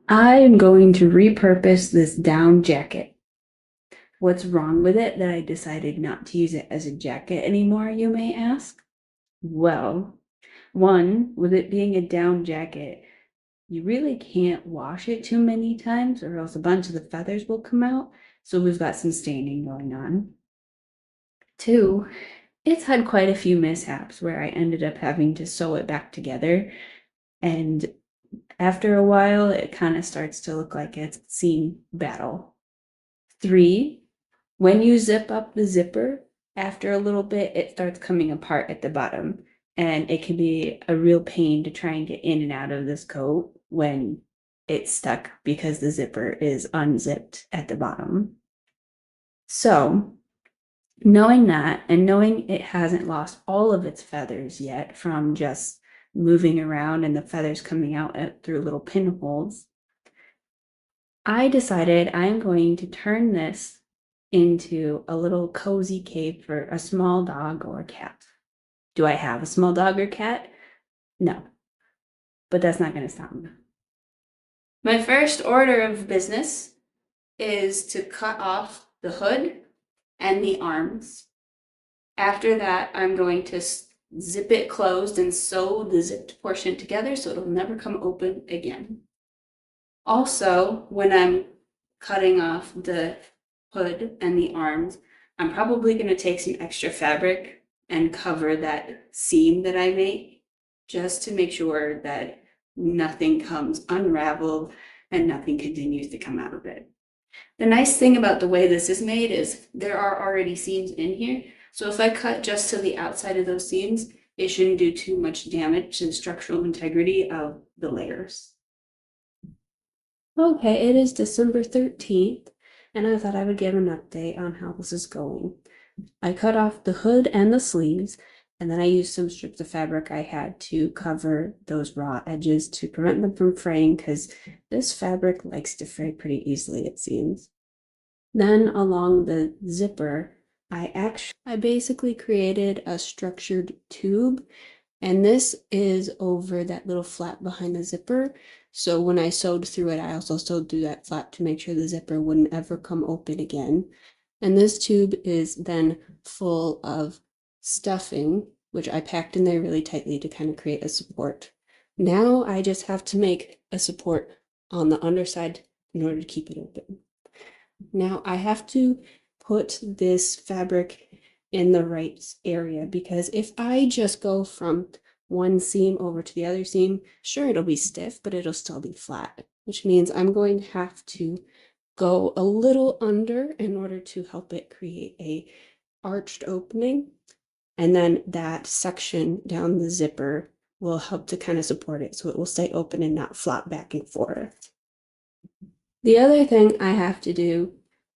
I'm going to repurpose this down jacket. What's wrong with it that I decided not to use it as a jacket anymore, you may ask? Well, one, with it being a down jacket, you really can't wash it too many times or else a bunch of the feathers will come out. So we've got some staining going on. Two, it's had quite a few mishaps where I ended up having to sew it back together. And after a while, it kind of starts to look like it's seen battle. Three, when you zip up the zipper, after a little bit, it starts coming apart at the bottom. And it can be a real pain to try and get in and out of this coat when it's stuck because the zipper is unzipped at the bottom. So, knowing that and knowing it hasn't lost all of its feathers yet from just moving around and the feathers coming out through little pinholes, I decided I'm going to turn this into a little cozy cave for a small dog or cat. Do I have a small dog or cat? No, but that's not going to stop me. My first order of business is to cut off the hood and the arms. After that, I'm going to zip it closed and sew the zipped portion together so it'll never come open again. Also, when I'm cutting off the hood and the arms, I'm probably going to take some extra fabric and cover that seam that I make just to make sure that nothing comes unraveled and nothing continues to come out of it. The nice thing about the way this is made is there are already seams in here. So if I cut just to the outside of those seams, it shouldn't do too much damage to the structural integrity of the layers. Okay, it is December 13th, and I thought I would give an update on how this is going. I cut off the hood and the sleeves, and then I used some strips of fabric I had to cover those raw edges to prevent them from fraying because this fabric likes to fray pretty easily, it seems. Then along the zipper, I basically created a structured tube, and this is over that little flap behind the zipper. So when I sewed through it, I also sewed through that flap to make sure the zipper wouldn't ever come open again. And this tube is then full of stuffing, which I packed in there really tightly to kind of create a support. Now I just have to make a support on the underside in order to keep it open. Now I have to put this fabric in the right area because if I just go from one seam over to the other seam, sure, it'll be stiff, but it'll still be flat, which means I'm going to have to go a little under in order to help it create a arched opening. And then that section down the zipper will help to kind of support it so it will stay open and not flop back and forth. The other thing I have to do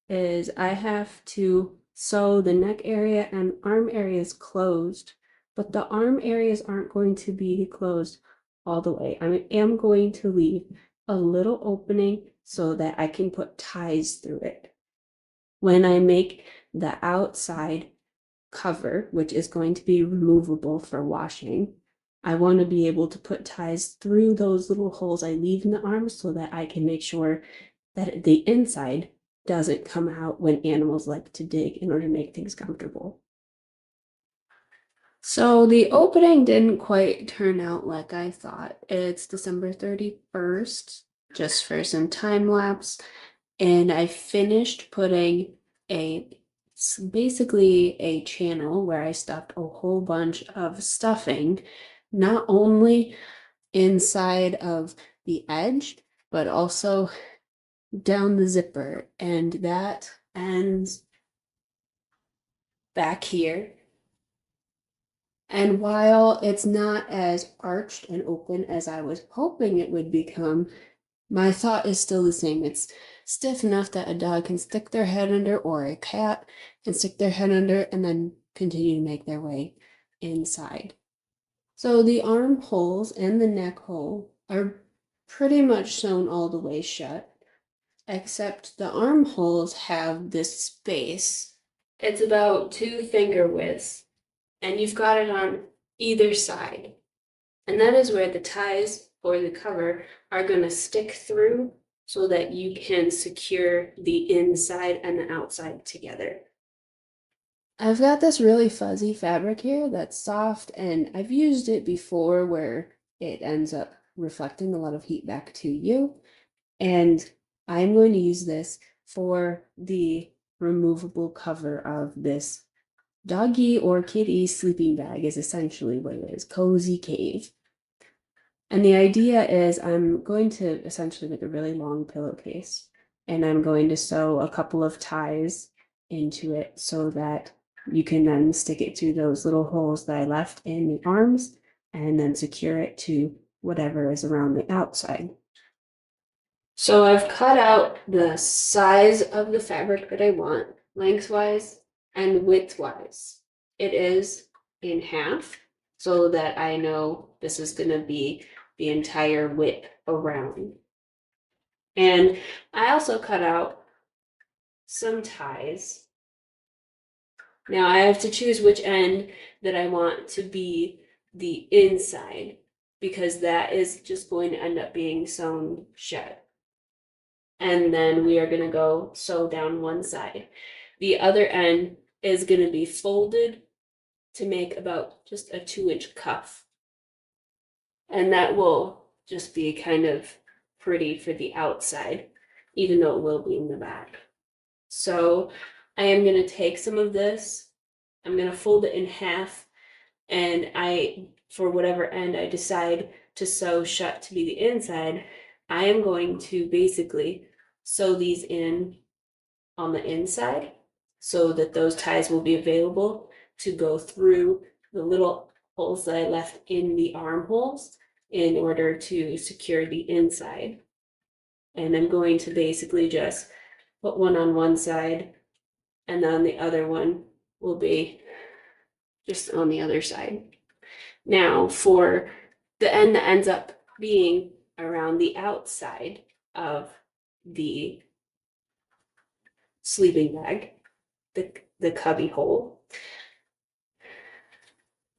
is I have to sew the neck area and arm areas closed, but the arm areas aren't going to be closed all the way. I am going to leave a little opening so that I can put ties through it. When I make the outside cover, which is going to be removable for washing, I want to be able to put ties through those little holes I leave in the arms so that I can make sure that the inside doesn't come out when animals like to dig in order to make things comfortable. So the opening didn't quite turn out like I thought. It's December 31st, just for some time lapse, and I finished putting basically a channel where I stuffed a whole bunch of stuffing, not only inside of the edge, but also down the zipper, and that ends back here. And while it's not as arched and open as I was hoping it would become, my thought is still the same. It's stiff enough that a dog can stick their head under, or a cat can stick their head under, and then continue to make their way inside. So the armholes and the neck hole are pretty much sewn all the way shut, except the armholes have this space. It's about 2 finger widths, and you've got it on either side. And that is where the ties for the cover are going to stick through so that you can secure the inside and the outside together. I've got this really fuzzy fabric here that's soft, and I've used it before where it ends up reflecting a lot of heat back to you. And I'm going to use this for the removable cover of this doggy or kitty sleeping bag is essentially what it is, Cozy Cave. And the idea is I'm going to essentially make a really long pillowcase, and I'm going to sew a couple of ties into it so that you can then stick it through those little holes that I left in the arms and then secure it to whatever is around the outside. So I've cut out the size of the fabric that I want, lengthwise and widthwise. It is in half so that I know this is going to be the entire width around. And I also cut out some ties. Now I have to choose which end that I want to be the inside because that is just going to end up being sewn shut. And then we are going to go sew down one side. The other end is going to be folded to make about just a 2-inch cuff. And that will just be kind of pretty for the outside, even though it will be in the back. So I am going to take some of this, I'm going to fold it in half, and for whatever end I decide to sew shut to be the inside, I am going to basically sew these in on the inside so that those ties will be available to go through the little holes that I left in the armholes in order to secure the inside. And I'm going to basically just put one on one side, and then the other one will be just on the other side. Now for the end that ends up being around the outside of the sleeping bag, the cubby hole,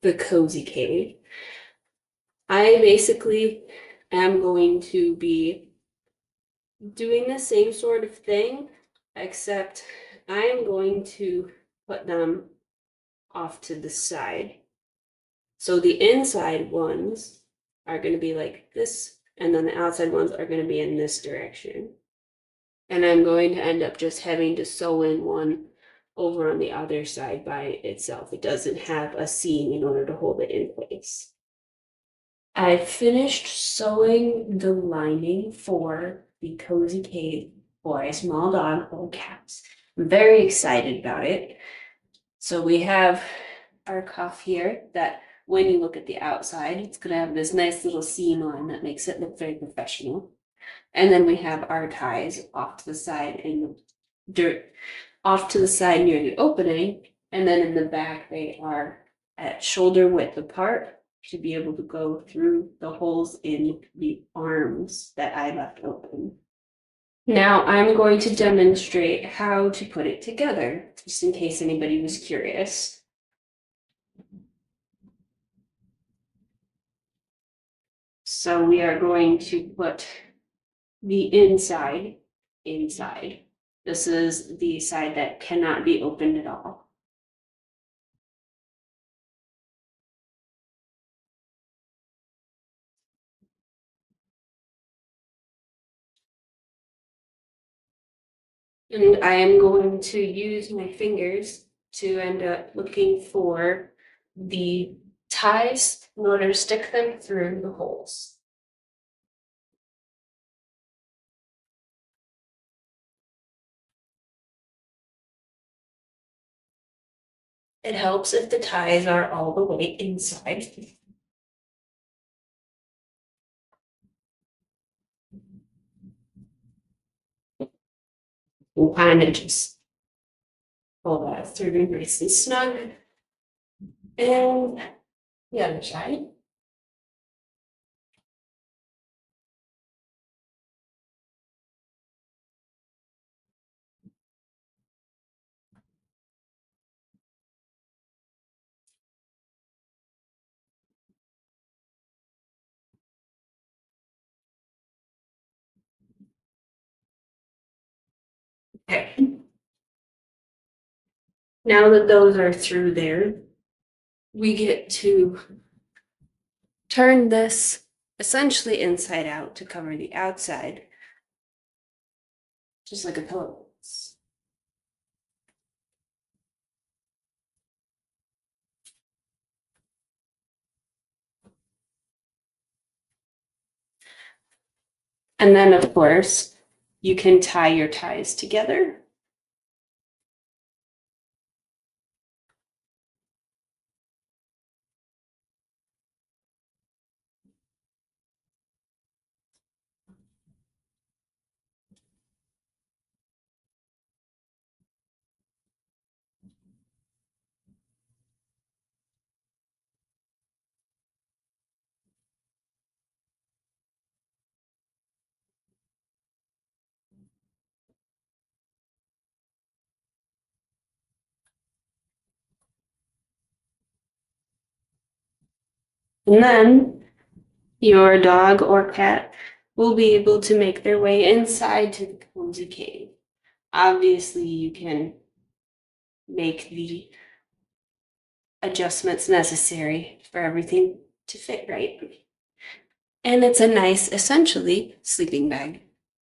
the cozy cave, I basically am going to be doing the same sort of thing, except I am going to put them off to the side. So the inside ones are going to be like this, and then the outside ones are going to be in this direction. And I'm going to end up just having to sew in one over on the other side by itself. It doesn't have a seam in order to hold it in place. I finished sewing the lining for the Cozy Cave for a small dog or cats. I'm very excited about it. So we have our cuff here that when you look at the outside, it's going to have this nice little seam line that makes it look very professional. And then we have our ties off to the side in the dirt, off to the side near the opening. And then in the back, they are at shoulder width apart to be able to go through the holes in the arms that I left open. Now I'm going to demonstrate how to put it together, just in case anybody was curious. So we are going to put the inside. This is the side that cannot be opened at all. And I am going to use my fingers to end up looking for the ties in order to stick them through the holes. It helps if the ties are all the way inside. We'll kind of just pull that through nice and snug. And the other side. Okay. Now that those are through there, we get to turn this essentially inside out to cover the outside, just like a pillow. And then, of course, you can tie your ties together. And then your dog or cat will be able to make their way inside to the cozy cave. Obviously, you can make the adjustments necessary for everything to fit right. And it's a nice, essentially, sleeping bag.